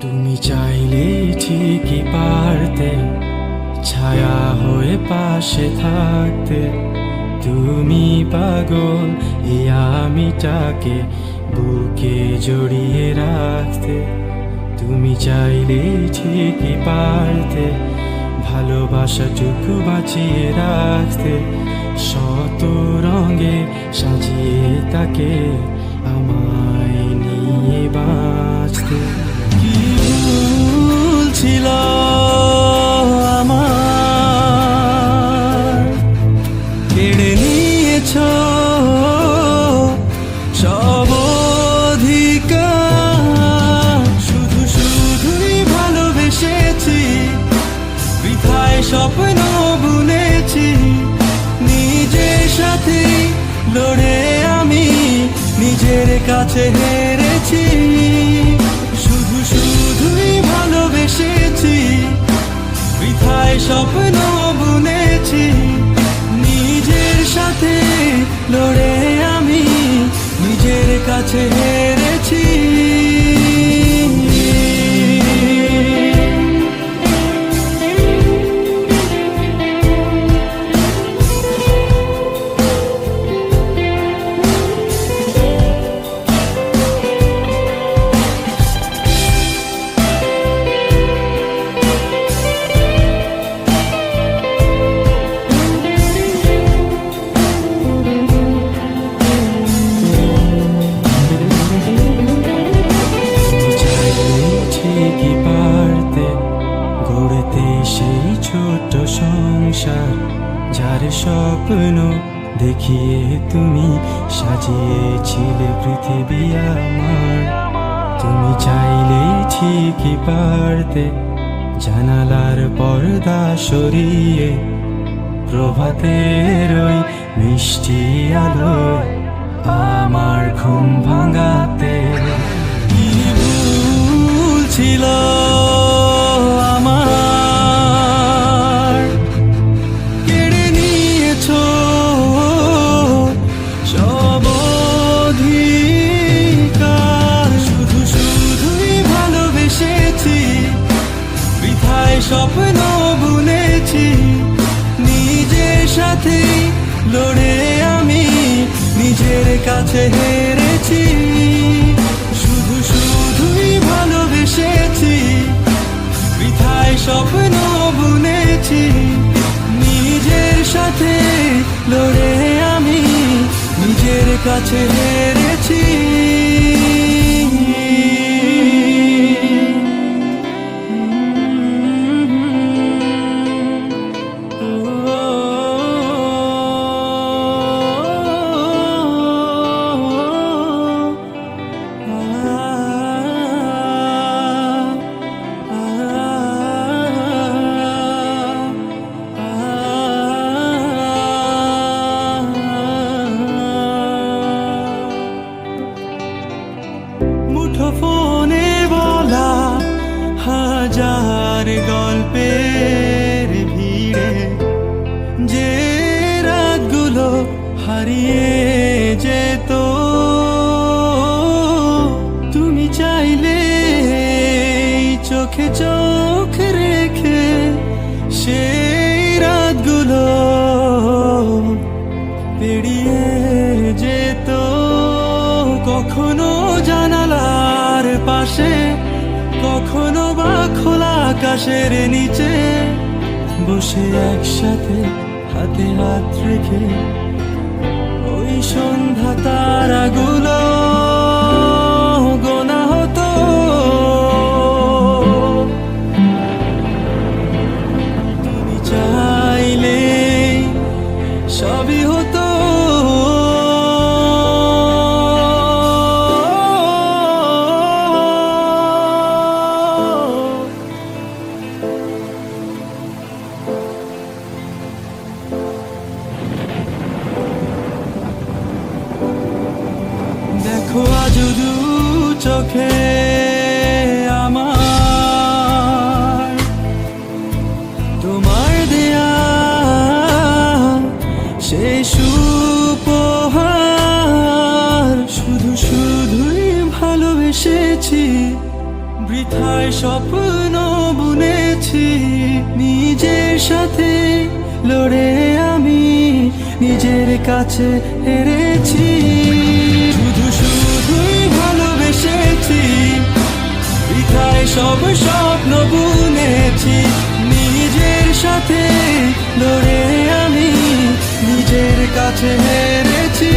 তুমি চাইলে ঠিকই পারতে ছায়া হয়ে পাশে থাকতে। তুমি পাগল এই আমিটাকে বুকে জড়িয়ে রাখতে। তুমি চাইলে ঠিকই পারতে ভালোবাসাটুকু বাঁচিয়ে রাখতে। শত রঙে সাজিয়ে তাকে আমায় নিয়ে বাঁচতে। কি ভুল ছিল আমার, কেড়ে নিয়েছ সব অধিকার। শুধু শুধুই ভালোবেসেছি, বৃথায় স্বপ্ন বুনেছি। নিজের সাথে লড়ে আমি নিজের কাছে হেরেছি। শুধু শুধুই ভালোবেসেছি, বৃথায় স্বপ্ন বুনেছি। নিজের সাথে লড়ে আমি নিজের কাছে হেরেছি। সেই ছোট সংসার যার স্বপ্ন দেখিয়ে তুমি সাজিয়েছিলে পৃথিবী আমার। তুমি চাইলেই ঠিকই পারতে জানালার পর্দা সরিয়ে প্রভাতের ওই মিষ্টি আলো আমার ঘুম ভাঙাতে। কি ভুল ছিল আমার, কেড়ে নিয়েছ সব অধিকার। শুধু শুধুই ভালোবেসেছি, বৃথায় স্বপ্ন বুনেছি। নিজের সাথে লড়ে আমি নিজের কাছে হেরেছি। শুধু শুধুই ভালোবেসেছি, বৃথায় স্বপ্ন বুনেছি। নিজের সাথে লড়ে আমি নিজের কাছে হেরেছি। মুঠোফোনে বলা হাজার গল্পের ভিড়ে যে রাতগুলো হারিয়ে যেত। তুমি চাইলে চোখে চোখ রেখে সেই রাতগুলো পেরিয়ে যেত। কখনো জানালার পাশে, কখনো বা খোলা আকাশের নিচে বসে একসাথে হাতে হাত রেখে ওই সন্ধ্যা তারাগুলো গোনা হতো। তুমি চাইলে সবই হতো। বৃথায় স্বপ্ন বুনেছি, নিজের সাথে লড়ে আমি নিজের কাছে হেরেছি। শুধু শুধুই ভালোবেসেছি, বৃথায় সব স্বপ্ন বুনেছি, নিজের সাথে লড়ে আমি নিজের কাছে হেরেছি।